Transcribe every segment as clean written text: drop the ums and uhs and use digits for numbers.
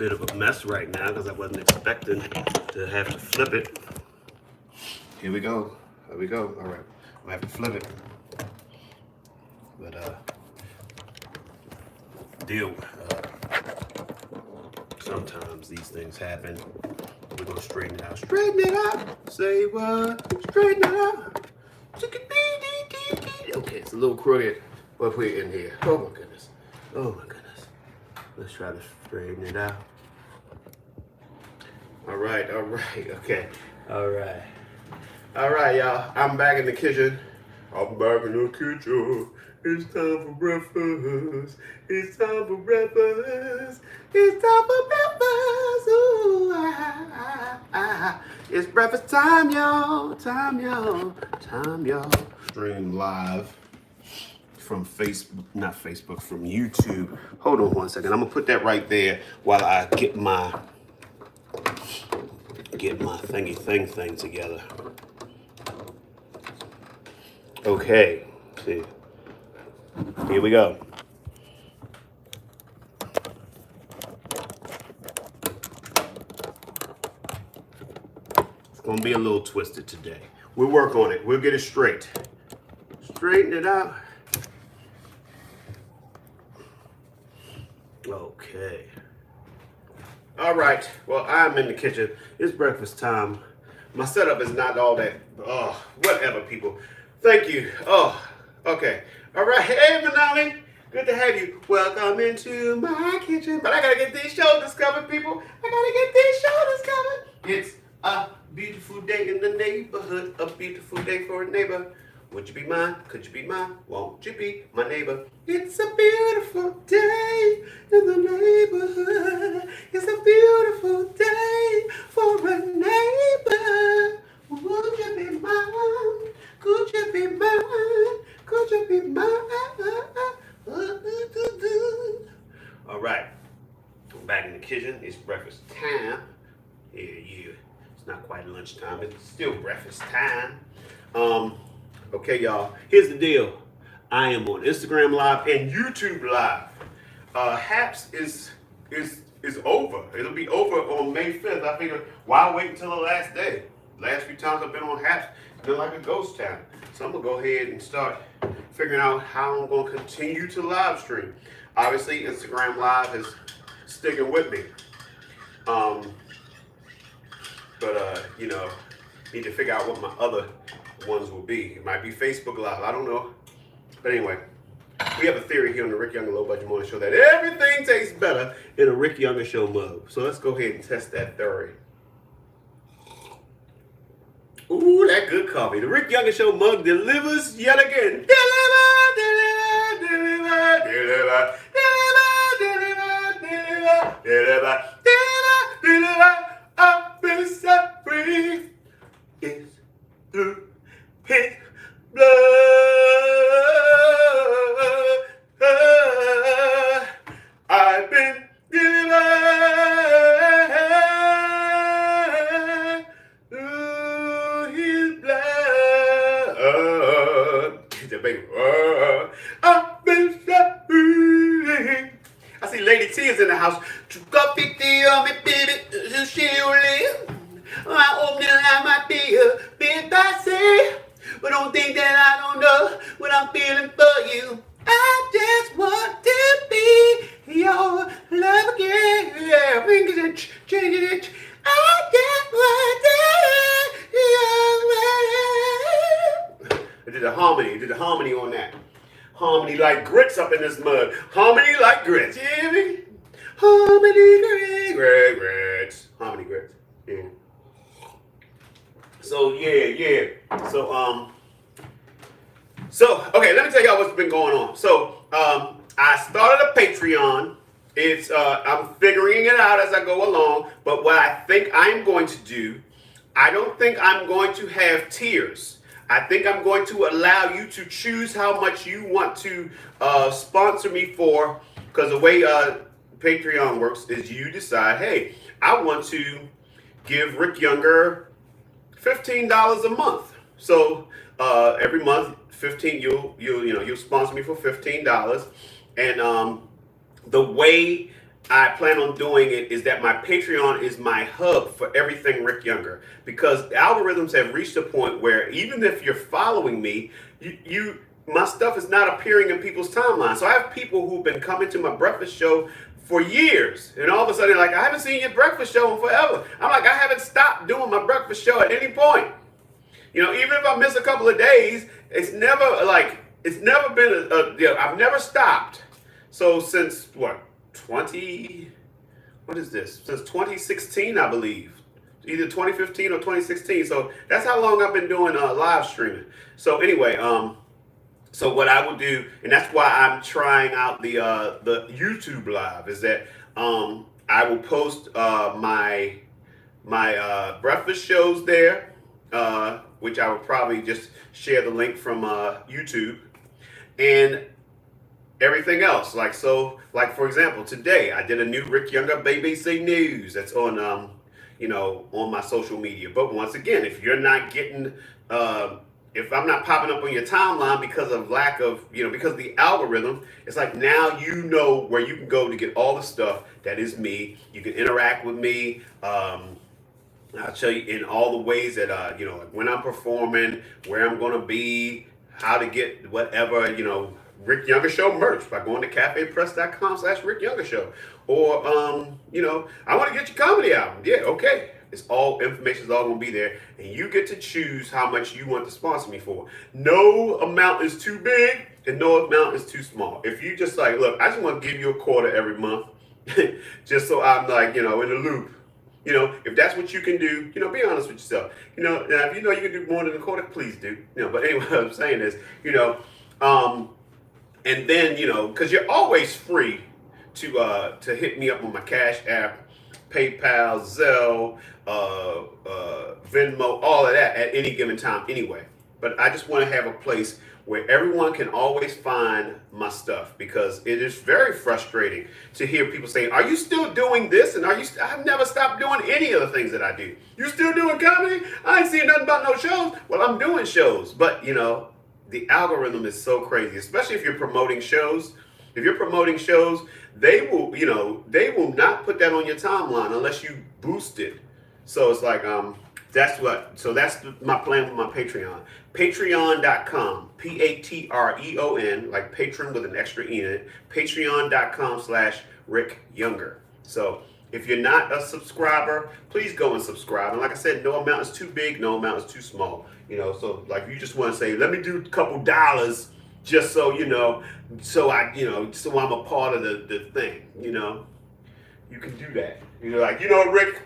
bit of a mess right now because I wasn't expecting to have to flip it. Here we go. There we go. All right. I have to flip it. But sometimes these things happen. We're gonna straighten it out. Straighten it out. Say what? Straighten it out. Okay, it's a little crooked, but we're in here. Oh my goodness. Oh my goodness. Let's try to straighten it out. All right, okay. All right, y'all. I'm back in the kitchen. I'm back in the kitchen. It's time for breakfast. It's time for breakfast. It's time for breakfast. Ooh, It's breakfast time, y'all. Time, y'all. Stream live from Facebook, not Facebook, from YouTube. Hold on one second. I'm gonna put that right there while I get my thing together. Okay, see. Here we go. It's gonna be a little twisted today. We'll work on it. We'll get it straight. Straighten it out. Okay. All right. Well, I'm in the kitchen. It's breakfast time. My setup is not all that. Whatever, people. Thank you. Okay. All right. Hey, Manali. Good to have you. Welcome into my kitchen. But I gotta get these shoulders covered, people. It's a beautiful day in the neighborhood. A beautiful day for a neighbor. Would you be mine? Could you be mine? Won't you be my neighbor? It's a beautiful day in the neighborhood. It's a beautiful day for a neighbor. Would you be mine? Could you be mine? Could you be mine? All right. I'm back in the kitchen. It's breakfast time. Yeah. It's not quite lunchtime. It's still breakfast time. Okay, y'all, here's the deal. I am on Instagram Live and YouTube Live. HAPS is over. It'll be over on May 5th. I figured, why wait until the last day? Last few times I've been on HAPS, it's been like a ghost town. So I'm going to go ahead and start figuring out how I'm going to continue to live stream. Obviously, Instagram Live is sticking with me. Need to figure out what my other ones will be. It might be Facebook Live. I don't know. But anyway, we have a theory here on the Rick Younger Low Budget Morning Show that everything tastes better in a Rick Younger Show mug. So let's go ahead and test that theory. Ooh, that good coffee. The Rick Younger Show mug delivers yet again. Deliver. I've been set free. It's through his blood. I've been delivered through his blood. Baby. I've been set free. I see Lady T is in the house. Coffee tea on me, baby. She live. I hope that I might be a bit passé, but don't think that I don't know what I'm feeling for you. I just want to be your love again. Yeah, fingers and changing it. I just want to be your love. I did a harmony on that. Harmony like grits up in this mug. Harmony like grits. You hear me? Harmony grits. Harmony grits. Yeah. So yeah. So okay, let me tell y'all what's been going on. So I started a Patreon. It's I'm figuring it out as I go along. But what I think I'm going to do, I don't think I'm going to have tiers. I think I'm going to allow you to choose how much you want to sponsor me for. Because the way Patreon works is you decide, hey, I want to give Rick Younger $15 a month. So every month, you'll sponsor me for $15. And the way I plan on doing it is that my Patreon is my hub for everything Rick Younger, because the algorithms have reached a point where even if you're following me, my stuff is not appearing in people's timeline. So I have people who've been coming to my breakfast show for years, and all of a sudden, like, I haven't seen your breakfast show in forever. I'm like, I haven't stopped doing my breakfast show at any point. You know, even if I miss a couple of days, it's never been I've never stopped. So since what is this? Since 2016, I believe. Either 2015 or 2016. So that's how long I've been doing live streaming. So anyway, so what I will do, and that's why I'm trying out the YouTube live, is that I will post my breakfast shows there, which I will probably just share the link from YouTube, and everything else. Like for example, today I did a new Rick Younger BBC News that's on on my social media. But once again, if you're not getting if I'm not popping up on your timeline because of lack of, because of the algorithm, it's like now you know where you can go to get all the stuff that is me. You can interact with me. I'll tell you in all the ways that, like when I'm performing, where I'm going to be, how to get whatever, Rick Younger Show merch by going to cafepress.com/Rick Younger Show. Or, I want to get your comedy album. Yeah, okay. It's all information is all going to be there, and you get to choose how much you want to sponsor me for. No amount is too big, and no amount is too small. If you just like, look, I just want to give you a quarter every month, just so I'm like, in the loop. If that's what you can do, be honest with yourself. Now if you know you can do more than a quarter, please do. But anyway, what I'm saying is, and then, because you're always free to hit me up on my Cash App, PayPal, Zelle, Venmo, all of that at any given time anyway. But I just want to have a place where everyone can always find my stuff, because it is very frustrating to hear people saying, are you still doing this? And I've never stopped doing any of the things that I do. You still doing comedy? I ain't seen nothing about no shows. Well, I'm doing shows, but the algorithm is so crazy, especially if you're promoting shows. If you're promoting shows, they will not put that on your timeline unless you boost it. So it's like, that's my plan with my Patreon. Patreon.com, Patreon, like patron with an extra E in it, patreon.com/Rick Younger. So if you're not a subscriber, please go and subscribe. And like I said, no amount is too big, no amount is too small. So like you just want to say, let me do a couple dollars just so, so I'm a part of the thing, you can do that. Like, Rick,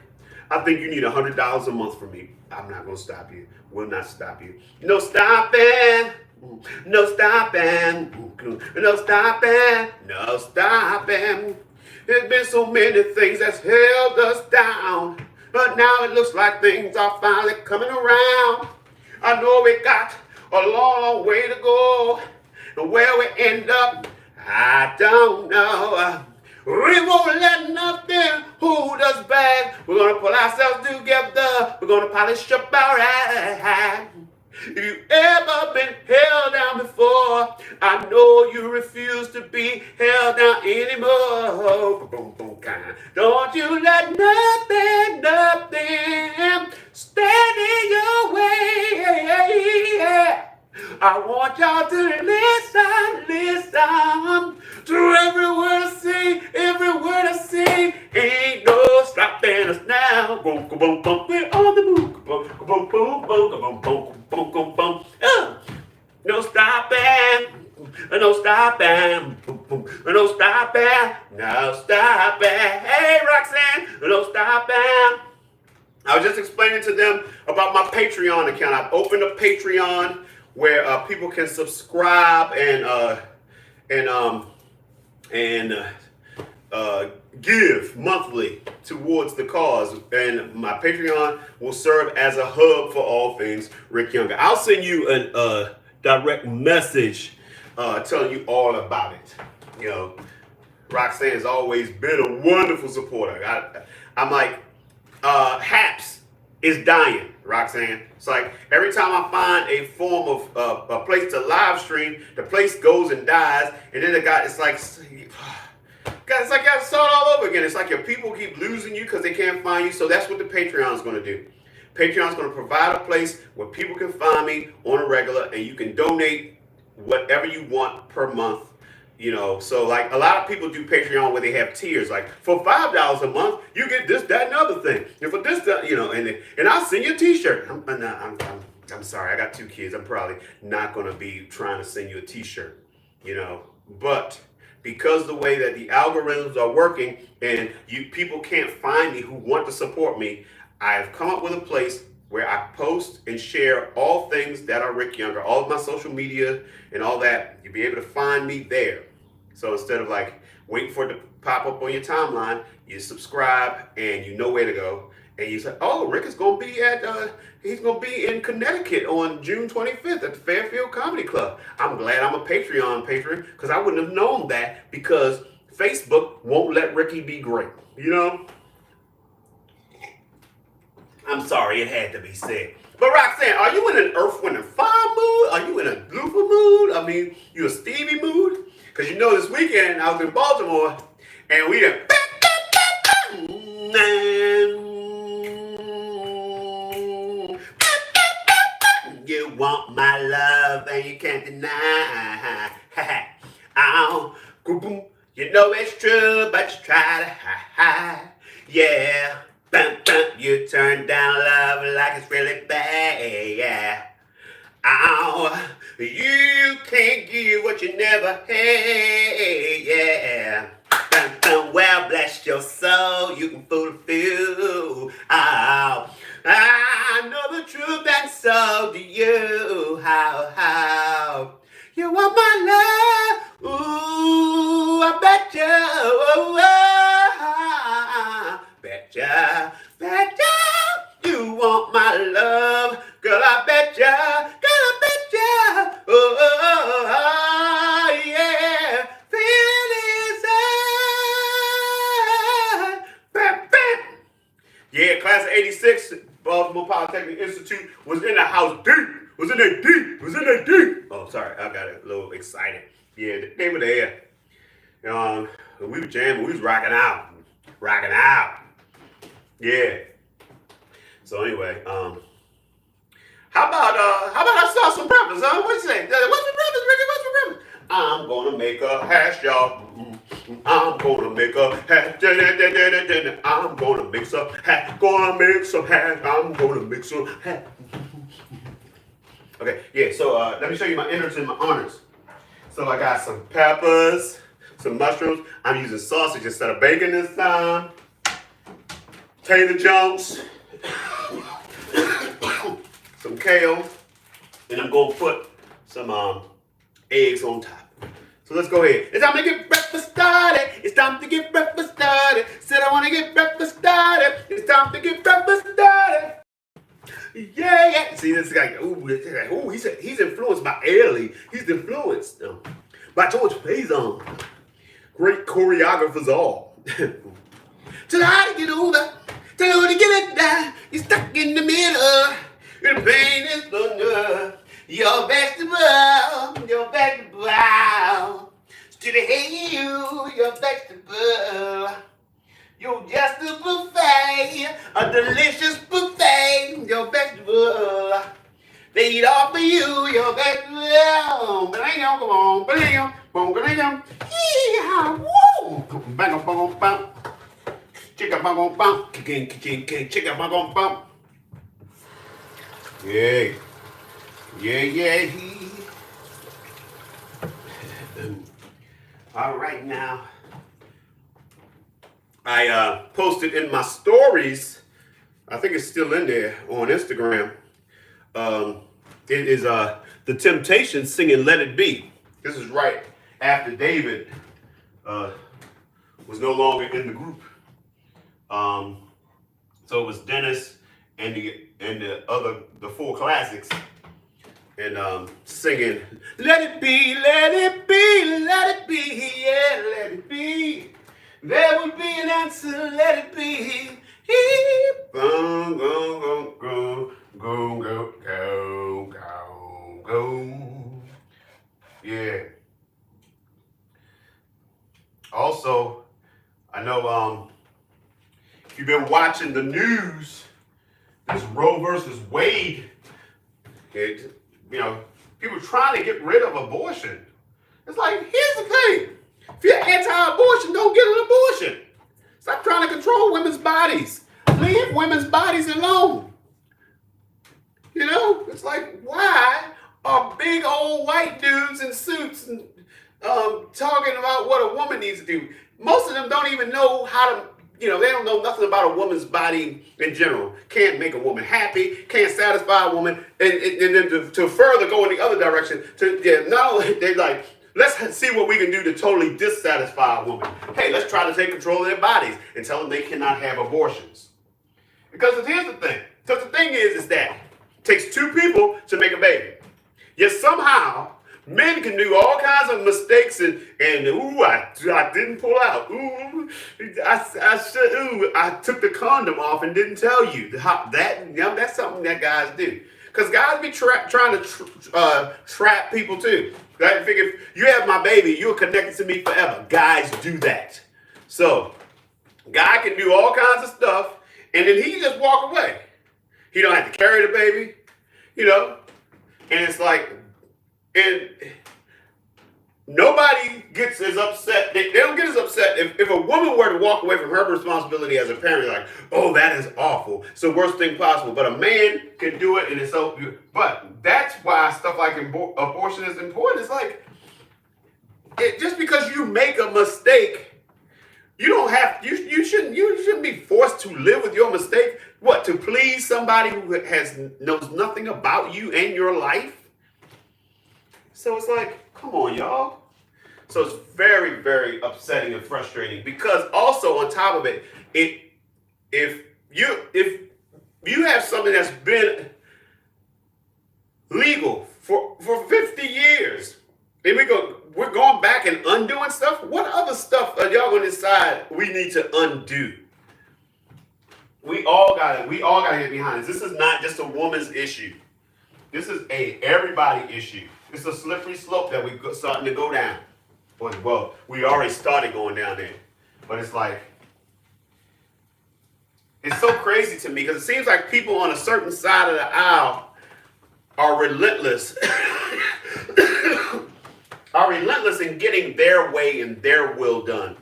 I think you need $100 a month from me. I'm not going to stop you. Will not stop you. No stopping. No stopping. No stopping. No stopping. There's been so many things that's held us down, but now it looks like things are finally coming around. I know we got a long way to go, and where we end up, I don't know. We won't let nothing hold us back. We're going to pull ourselves together. We're going to polish up our act. If you've ever been held down before, I know you refuse to be held down anymore. Don't you let nothing stand in your way. I want y'all to listen to every word I say, every word I say. Ain't no stopping us now. Boom, boom, boom, we're on the move. Boom, boom, boom, boom, boom, boom, boom, boom. No stopping, no stopping, no stopping, no stopping. Hey, Roxanne, no stopping. I was just explaining to them about my Patreon account. I've opened a Patreon where people can subscribe and give monthly towards the cause, and my Patreon will serve as a hub for all things Rick Younger. I'll send you a direct message telling you all about it. Roxanne's always been a wonderful supporter. I'm like, Haps is dying, Roxanne. It's like every time I find a form of a place to live stream, the place goes and dies, and then it's like, Guys, it's like you got to start all over again. It's like your people keep losing you because they can't find you. So that's what the Patreon is going to do. Patreon is going to provide a place where people can find me on a regular, and you can donate whatever you want per month. You know, so like a lot of people do Patreon where they have tiers. Like for $5 a month, you get this, that, and other thing. And for this, that, you know, and I'll send you a T-shirt. I'm sorry, I got 2 kids. I'm probably not going to be trying to send you a T-shirt. You know, but because the way that the algorithms are working and people can't find me who want to support me, I've come up with a place where I post and share all things that are Rick Younger, all of my social media and all that. You'll be able to find me there. So instead of like waiting for it to pop up on your timeline, you subscribe and you know where to go. And you say, oh, Rick is going to be he's going to be in Connecticut on June 25th at the Fairfield Comedy Club. I'm glad I'm a Patreon patron because I wouldn't have known that because Facebook won't let Ricky be great, you know? I'm sorry, it had to be said. But Roxanne, are you in an Earth, Wind, and Fire mood? Are you in a Luther mood? I mean, you a Stevie mood? Because you know this weekend I was in Baltimore and we done... You want my love and you can't deny. Oh, you know it's true, but you try to hide. Yeah. You turn down love like it's really bad, yeah. Oh, you can't give what you never had, yeah. Well, bless your soul, you can fulfill. Oh, I know the truth and so do you. How you want my love? Ooh, I bet you. Betcha, you want my love, girl. I betcha, oh, yeah, feeling inside. Yeah, class of '86, Baltimore Polytechnic Institute was in the house deep. Was in there deep. Oh, sorry, I got a little excited. Yeah, they were there. We were jamming, we was rocking out. Yeah. So anyway, how about I start some breakfast, huh? What you say? What's for breakfast, Ricky? What's for breakfast? I'm gonna make a hash, y'all. I'm gonna make a hash. I'm gonna make some hash. I'm gonna make some hash. Okay, yeah. So let me show you my innards and my honors. So I got some peppers, some mushrooms. I'm using sausage instead of bacon this time. Tater Jones, some kale, and I'm gonna put some eggs on top. So let's go ahead. It's time to get breakfast started. It's time to get breakfast started. Said I wanna get breakfast started. It's time to get breakfast started. Yeah. See this guy? Ooh, he's influenced by Ailey. He's influenced by George Faison. Great choreographers all. Tell her how to get over. Tell her to get it down. You're stuck in the middle. The pain is thunder. Your vegetable. Still hate you, your vegetable. You're just a buffet, a delicious buffet. Your vegetable. They eat all for you, your vegetable. Bang-o, come on, bang-o, bang-o, yee-haw, woo. Bang-o, bang-o, chicka bang bang, chicka bang bang. Yeah. All right now. I posted in my stories. I think it's still in there on Instagram. It is The Temptations singing "Let It Be." This is right after David was no longer in the group. So it was Dennis and the 4 classics and singing "Let it be, let it be, let it be, yeah, let it be. There will be an answer, let it be. Go, go, go, go, go, go, go, go. Yeah. Also, you're watching the news, this Roe versus Wade, people trying to get rid of abortion. It's like, here's the thing. If you're anti-abortion, don't get an abortion. Stop trying to control women's bodies. Leave women's bodies alone. It's like, why are big old white dudes in suits and talking about what a woman needs to do? Most of them don't even know how to, they don't know nothing about a woman's body in general. Can't make a woman happy, can't satisfy a woman, and then to further go in the other direction, not only, they're like, let's see what we can do to totally dissatisfy a woman. Hey, let's try to take control of their bodies and tell them they cannot have abortions. Because here's the thing. Because the thing is that it takes two people to make a baby. Yet somehow, men can do all kinds of mistakes and I didn't pull out. Ooh, I took the condom off and didn't tell you. That's something that guys do. Because guys be trying to trap people too. I figure if you have my baby, you're connected to me forever. Guys do that. So, guy can do all kinds of stuff, and then he can just walk away. He don't have to carry the baby, And it's like, and nobody gets as upset. They don't get as upset if a woman were to walk away from her responsibility as a parent. Like, oh, that is awful. It's the worst thing possible. But a man can do it, and it's so. But that's why stuff like abortion is important. It's like, just because you make a mistake, you don't have. You shouldn't be forced to live with your mistake. What, to please somebody who knows nothing about you and your life? So it's like, come on, y'all. So it's very, very upsetting and frustrating because also on top of it, if you have something that's been legal for 50 years, and we're going back and undoing stuff. What other stuff are y'all going to decide we need to undo? We all got to get behind this. This is not just a woman's issue. This is a everybody issue. It's a slippery slope that we're starting to go down. Well, we already started going down there. But it's like, it's so crazy to me because it seems like people on a certain side of the aisle are relentless. Are relentless in getting their way and their will done.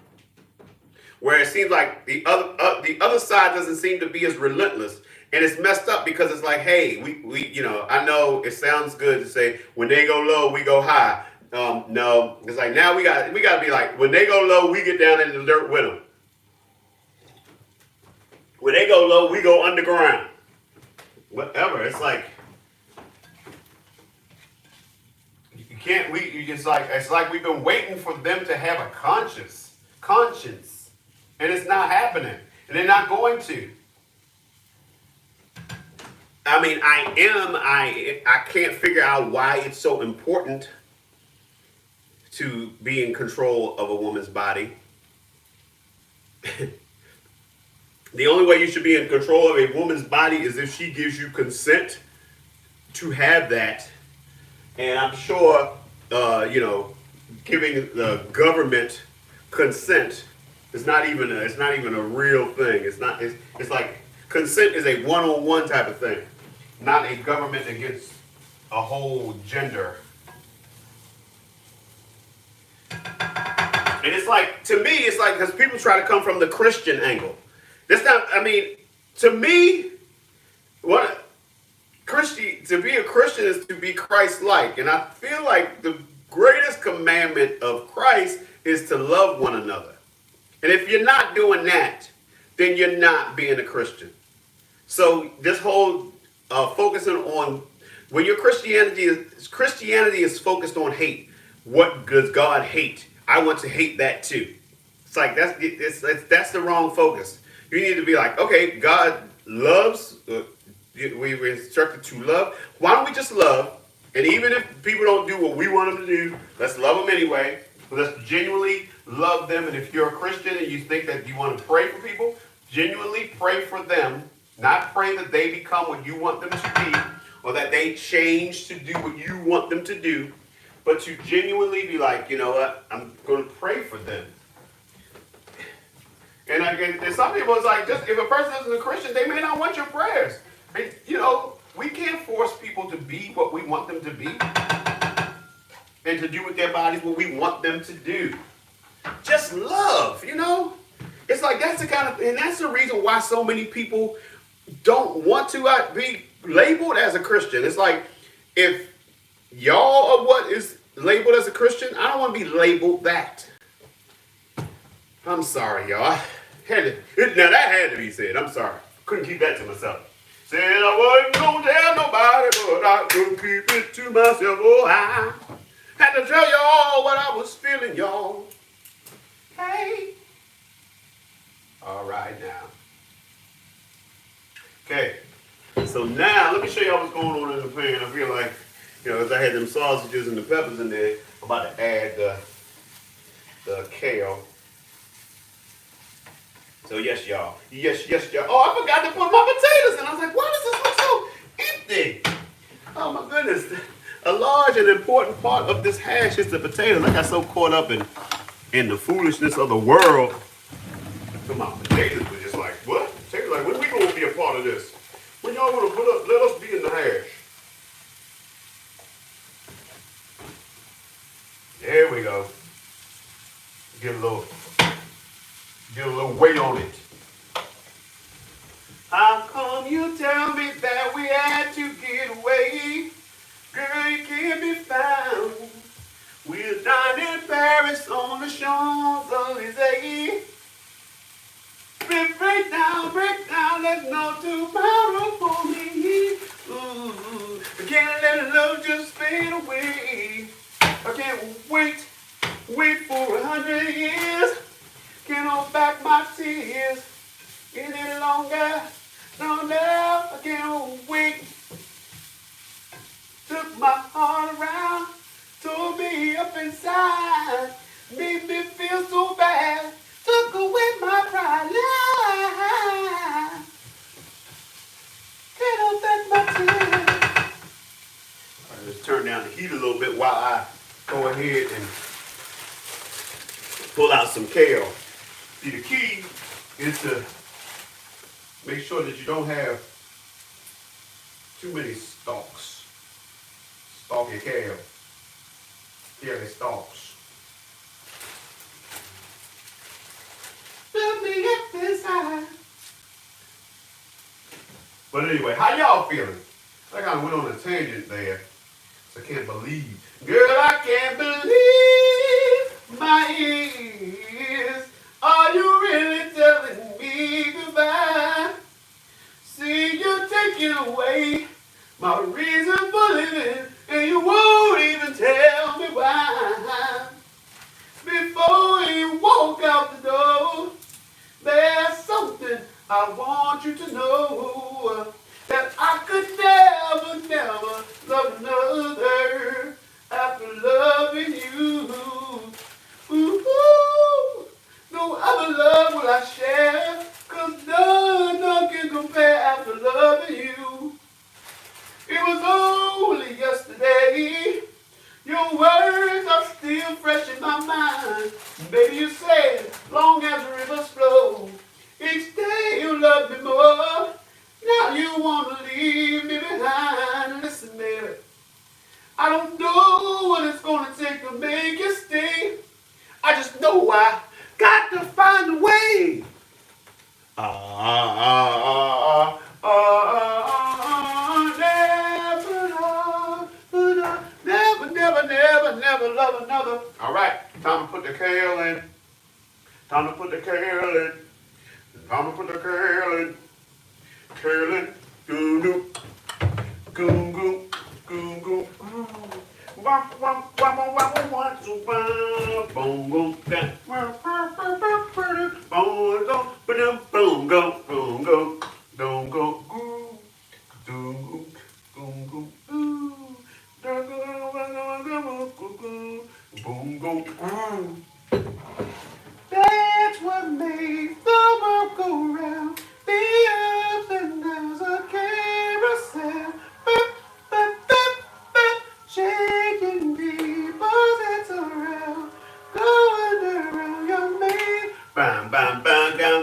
Where it seems like the other side doesn't seem to be as relentless. And it's messed up because it's like, hey, we I know it sounds good to say when they go low, we go high. No, it's like now we got to be like, when they go low, we get down in the dirt with them. When they go low, we go underground. Whatever. It's like you can't. It's like we've been waiting for them to have a conscience, and it's not happening, and they're not going to. I mean, I can't figure out why it's so important to be in control of a woman's body. The only way you should be in control of a woman's body is if she gives you consent to have that. And I'm sure, giving the government consent is not even a real thing. It's like consent is a one-on-one type of thing, not a government against a whole gender. And it's like, to me, it's like, because people try to come from the Christian angle. That's not, I mean, to me, to be a Christian is to be Christ-like. And I feel like the greatest commandment of Christ is to love one another. And if you're not doing that, then you're not being a Christian. So this whole focusing on, when your Christianity is focused on hate. What does God hate? I want to hate that too. It's like that's the wrong focus. You need to be like, okay, God loves. We were instructed to love. Why don't we just love? And even if people don't do what we want them to do, let's love them anyway. Let's genuinely love them. And if you're a Christian and you think that you want to pray for people, genuinely pray for them. Not pray that they become what you want them to be or that they change to do what you want them to do, but to genuinely be like, you know what, I'm going to pray for them. And some people is like, just if a person isn't a Christian, they may not want your prayers. And you know, we can't force people to be what we want them to be and to do with their bodies what we want them to do. Just love, you know? It's like that's the kind of, and that's the reason why so many people don't want to be labeled as a Christian. It's like, if y'all are what is labeled as a Christian, I don't want to be labeled that. I'm sorry, y'all. Now that had to be said. I'm sorry. Couldn't keep that to myself. Said I wasn't gonna tell nobody, but I couldn't keep it to myself. Oh, I had to tell y'all what I was feeling, y'all. Hey. All right now. Okay. So now let me show y'all what's going on in the pan. I feel like, you know, as I had them sausages and the peppers in there, I'm about to add the kale. So yes, y'all. Yes, y'all. Oh, I forgot to put my potatoes in. I was like, why does this look so empty? Oh my goodness. A large and important part of this hash is the potatoes. I got so caught up in the foolishness of the world. So my potatoes were just like, what? Potatoes like, when we gonna be a part of this? When y'all wanna put up, let us be in the hash. There we go. Get a little weight on it. How come you tell me that we had to get away? Girl, you can't be found. We're down in Paris on the Champs-Elysees. Break down, there's no tomorrow for me. Ooh, I can't let love just fade away. I can't wait for 100 years. Can't hold back my tears any longer. No, I can't wait. Took my heart around, tore me up inside, made me feel so bad, took away my pride. Can't hold back my tears. All right, let's turn down the heat a little bit while I go ahead and pull out some kale. See, the key is to make sure that you don't have too many stalks. Stalky kale. Kale stalks. Fill me up inside. But anyway, how y'all feeling? I kind of went on a tangent there. So I can't believe. Girl, I can't believe my ears. Are you really telling me goodbye? See, you're taking away my reason for living, and you won't even tell me why. Before you walk out the door, there's something I want you to know, that I could never love another after loving you. Ooh, no other love will I share, 'cause none can compare after loving you. It was only yesterday, your words are still fresh in my mind. Baby, you said, long as the rivers flow, each day you love me more. Now you want to leave me behind. Listen, baby, I don't know what it's going to take to make you stay. I just know I got to find a way. Never love another. All right, time to put the kale in. Time to put the kale in. Time to put the kale in. Kale in. Goom goom. Goom goom. Goom goom. That's what makes the world go round. The ups and downs of carousel. Shaking people's heads around, going around your main. Bam, bam, bam, bam,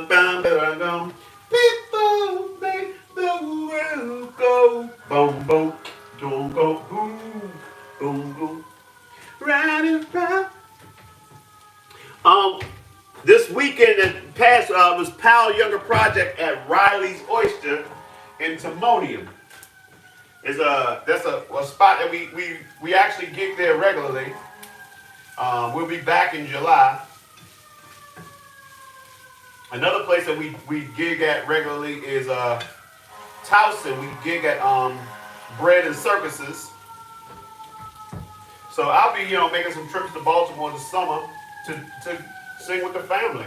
project at Riley's Oyster in Timonium. That's a spot that we actually gig there regularly. We'll be back in July. Another place that we gig at regularly is Towson. We gig at Bread and Circuses. So I'll be making some trips to Baltimore this summer to sing with the family.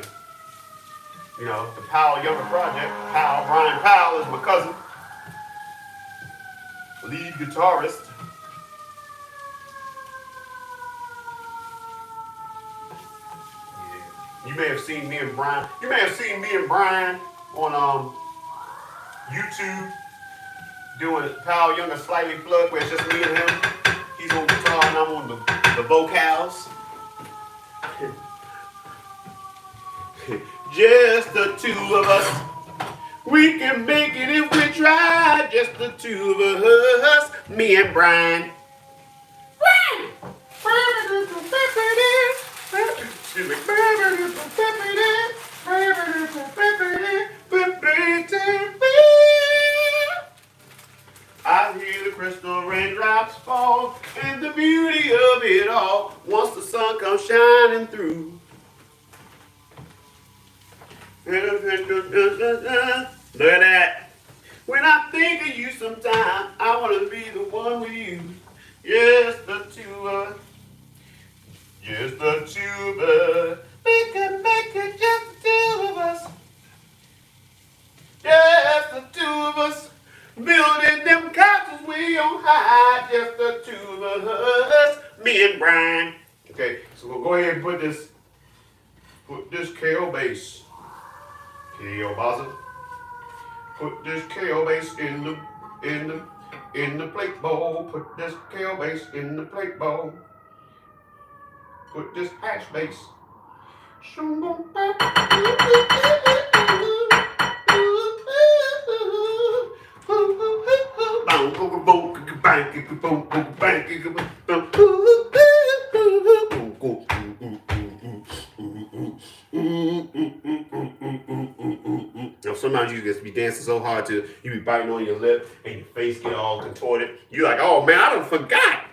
The Powell Younger Project. Brian Powell is my cousin, lead guitarist. You may have seen me and Brian. You may have seen me and Brian on YouTube doing Powell Younger Slightly Plugged, where it's just me and him. He's on guitar and I'm on the vocals. Just the two of us. We can make it if we try. Just the two of us. Me and Brian. Excuse me. I hear the crystal raindrops fall, and the beauty of it all once the sun comes shining through. Look at that. When I think of you sometime, I want to be the one with you. Yes, the two of us. Yes, the two of us. We can make it just the two of us. Yes, the two of us. Building them castles way on high. Just the two of us. Me and Brian. Okay, so we'll go ahead and put this KO bass. KO Baza. Put this KO bass in the plate bowl. Put this KO bass in the plate bowl. Put this hash bass. Sometimes you just be dancing so hard till you be biting on your lip and your face get all contorted. You're like, oh man, I done forgot.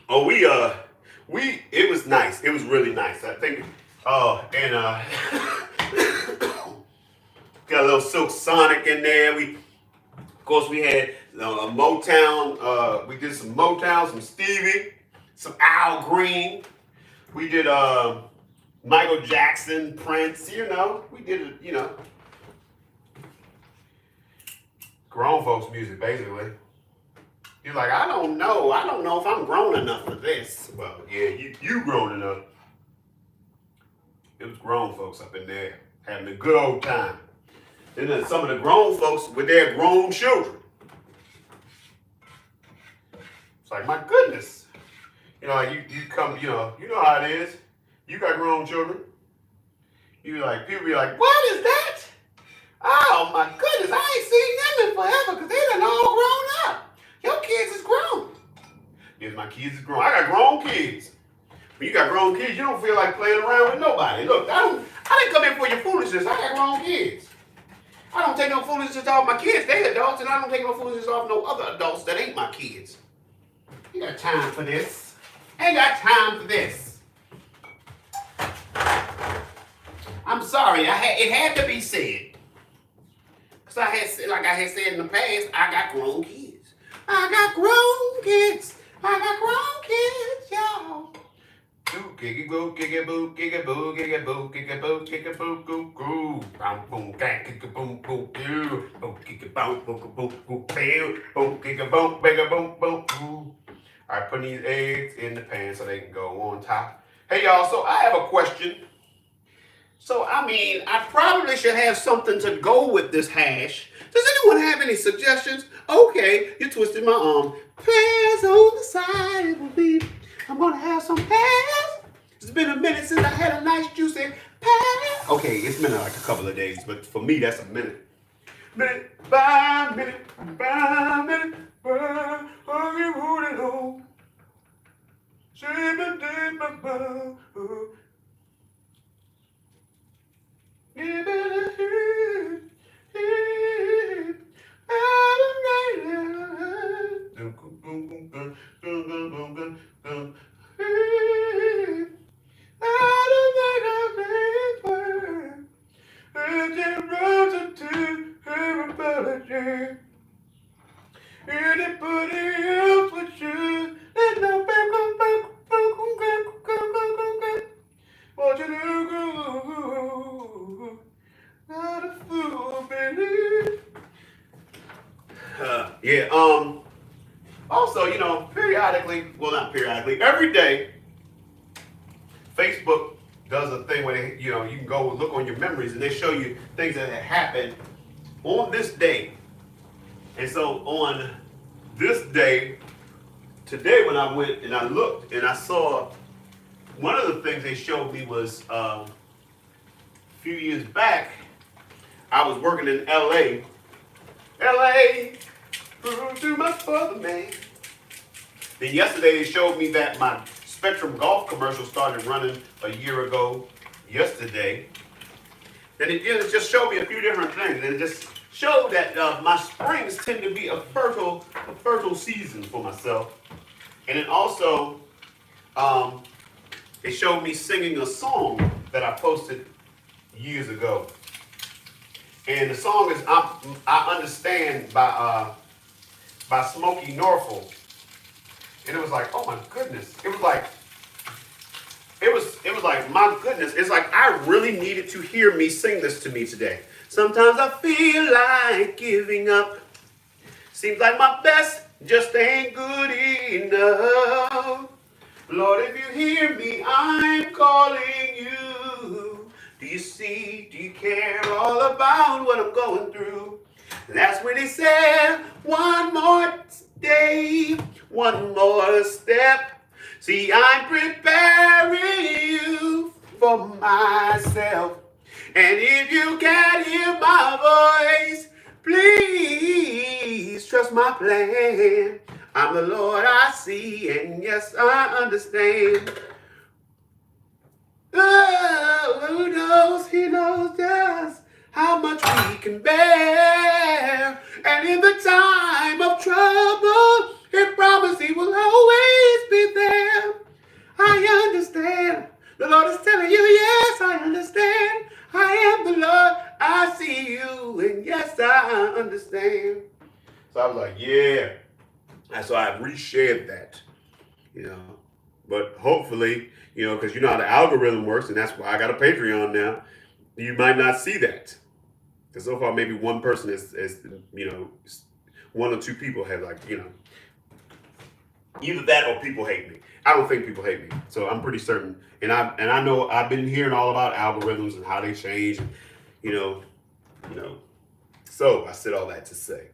Oh, it was nice. It was really nice. I think, got a little Silk Sonic in there. Of course, we had a Motown. We did some Motown, some Stevie, some Al Green. We did Michael Jackson, Prince. We did it. Grown folks music, basically. You're like, I don't know if I'm grown enough for this. Well, yeah, you grown enough. It was grown folks up in there having a good old time. Then there's some of the grown folks with their grown children. It's like, my goodness. Like you come, you know how it is. You got grown children. People be like, what is that? Oh my goodness, I ain't seen them in forever because they done all grown up. Your kids is grown. Yes, my kids is grown. I got grown kids. When you got grown kids, you don't feel like playing around with nobody. Look, I didn't come in for your foolishness. I got grown kids. I don't take no foolishness off my kids. They adults, and I don't take no foolishness off no other adults that ain't my kids. Ain't got time for this. Ain't got time for this. I'm sorry. It had to be said. Because I had said in the past, I got grown kids. I got grown kids. I got grown kids, y'all. Giga boo, giga boo, giga boo, giga boo, giga boo, giga boo, goo goo. Boom boom, giga boom boom, boo, boom giga boom boom boom boom, boom giga boom, giga boom boom, boo. All right, putting these eggs in the pan so they can go on top. Hey y'all, so I have a question. So I probably should have something to go with this hash. Does anyone have any suggestions? Okay, you twisted my arm. Pears on the side it will be. I'm gonna have some pears. It's been a minute since I had a nice juicy pear. Okay, it's been like a couple of days, but for me that's a minute. Minute by minute by minute by Anybody else with you? What you do? Not a fool, baby. Yeah. Also, periodically, well, not periodically, every day, Facebook does a thing where they, you can go look on your memories and they show you things that had happened on this day. And so on this day, today when I went and I looked and I saw one of the things they showed me was a few years back, I was working in LA. LA, too much for the man. Then yesterday they showed me that my Spectrum Golf commercial started running a year ago yesterday. Then it just showed me a few different things. And it just showed that my springs tend to be a fertile season for myself. And it also, it showed me singing a song that I posted years ago. And the song is I Understand by Smokey Norfolk. And it was like, oh my goodness. It was like, my goodness. It's like I really needed to hear me sing this to me today. Sometimes I feel like giving up. Seems like my best just ain't good enough. Lord, if you hear me, I'm calling you. Do you see? Do you care all about what I'm going through? And that's when he said, one more day, one more step. See, I'm preparing you for myself. And if you can't hear my voice, please trust my plan. I'm the Lord I see, and yes, I understand. Oh, who knows? He knows just how much we can bear. And in the time of trouble, he promised he will always be there. I understand. The Lord is telling you, yes, I understand. I am the Lord. I see you, and yes, I understand. So I was like, yeah. And so I reshared that, But hopefully, because you know how the algorithm works, and that's why I got a Patreon now. You might not see that. Because so far, maybe one person is, one or two people have either that or people hate me. I don't think people hate me, so I'm pretty certain. And I know I've been hearing all about algorithms and how they change, So I said all that to say,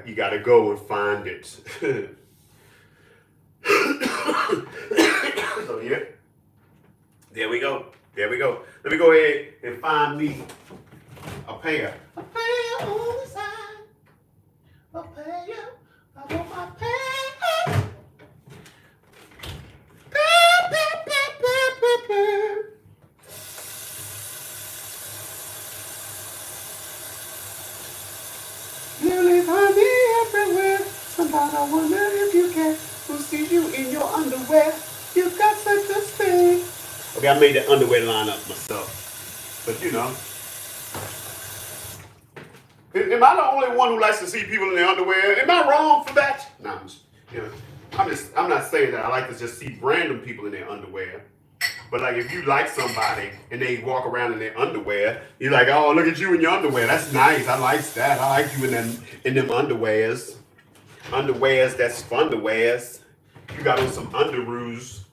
you got to go and find it. So yeah, there we go. Let me go ahead and find me a pair. A pair on the side. A pair. I want my pair. You leave honey everywhere. Sometimes I wonder if you can. Who sees you in your underwear? You've got such a thing. Okay, I made that underwear line up myself. But am I the only one who likes to see people in their underwear? Am I wrong for that? No, I'm not saying that I like to just see random people in their underwear. But like if you like somebody and they walk around in their underwear, you're like, oh, look at you in your underwear. That's nice. I like that. I like you in them underwears. Underwears, that's funderwears. You got on some underoos.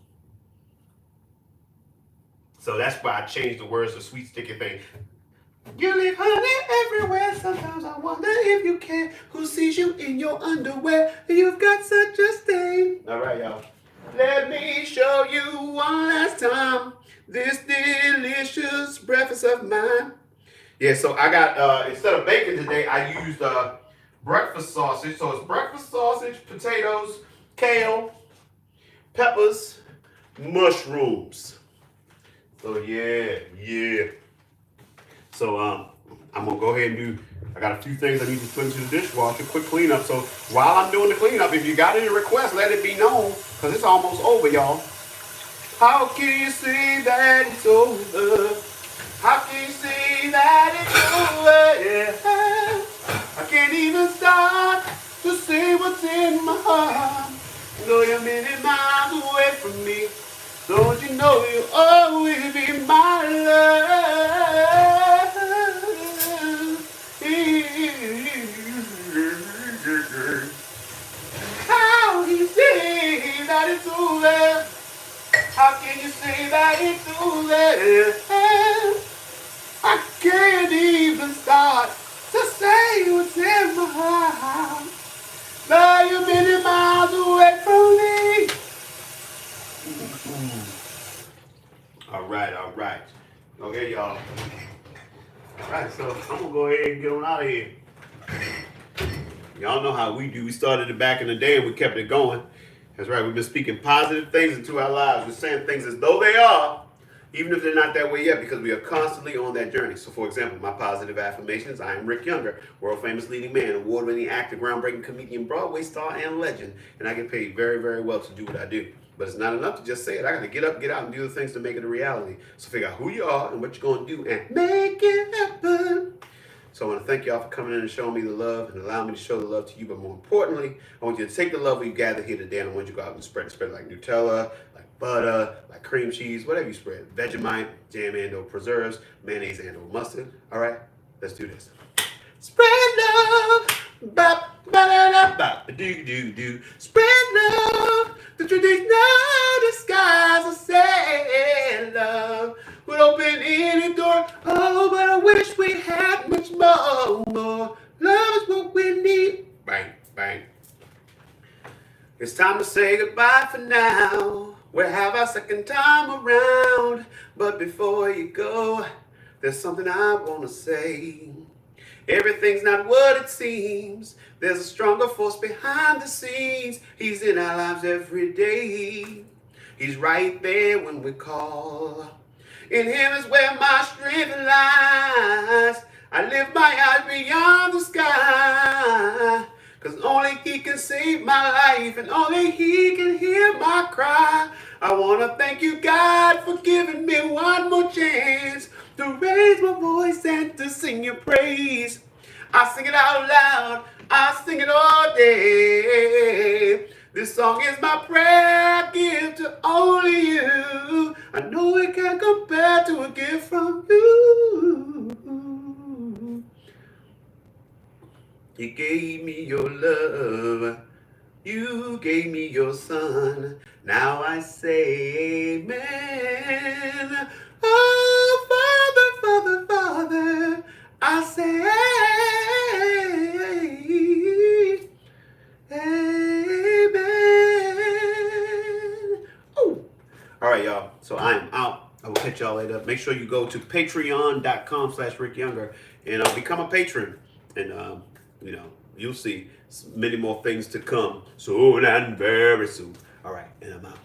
So that's why I changed the words to Sweet Sticky Thing. You leave honey everywhere. Sometimes I wonder if you can. Who sees you in your underwear? You've got such a stain. All right, y'all. Let me show you one last time this delicious breakfast of mine. Yeah, so I got, instead of bacon today, I used breakfast sausage. So it's breakfast sausage, potatoes, kale, peppers, mushrooms. So yeah. So I'm gonna go ahead and do. I got a few things I need to put into the dishwasher. Quick cleanup. So while I'm doing the cleanup, if you got any requests, let it be known, because it's almost over, y'all. How can you say that it's over? How can you say that it's over? Yeah. I can't even start to say what's in my heart. Though you're many miles away from me, don't you know you'll always be my love? How can you say that it's over? How can you say that it's over? I can't even start to say what's in my heart. Now you're many miles away from me. All right, all right. Okay, y'all. All right, so I'm gonna go ahead and get on out of here. Y'all know how we do. We started it back in the day and we kept it going. That's right. We've been speaking positive things into our lives. We're saying things as though they are, even if they're not that way yet, because we are constantly on that journey. So, for example, my positive affirmations: I am Rick Younger, world famous leading man, award-winning actor, groundbreaking comedian, Broadway star, and legend. And I get paid very, very well to do what I do. But it's not enough to just say it. I got to get up, get out, and do the things to make it a reality. So figure out who you are and what you're going to do and make it happen. So I want to thank y'all for coming in and showing me the love and allowing me to show the love to you. But more importantly, I want you to take the love we gathered here today and I want you to go out and spread it. Spread it like Nutella, like butter, like cream cheese, whatever you spread. Vegemite, jam and or preserves, mayonnaise and or mustard. All right, let's do this. Spread love, bop, ba-da-da-bop, do-do-do. Spread love, the truth is no disguise. I say love would open any door. Oh, but I wish we had much more. Love is what we need. Bang, bang. It's time to say goodbye for now. We'll have our second time around. But before you go, there's something I want to say. Everything's not what it seems. There's a stronger force behind the scenes. He's in our lives every day. He's right there when we call. In him is where my strength lies. I lift my eyes beyond the sky. 'Cause only he can save my life and only he can hear my cry. I want to thank you, God, for giving me one more chance to raise my voice and to sing your praise. I sing it out loud, I sing it all day. This song is my prayer, I give to only you. I know it can't compare to a gift from you. You gave me your love, you gave me your son. Now I say amen. Oh, Father, Father, Father, I say amen. Oh. All right, y'all. So I am out. I will catch y'all later. Make sure you go to patreon.com/Rick Younger and become a patron. And, you'll see many more things to come soon and very soon. All right, and I'm out.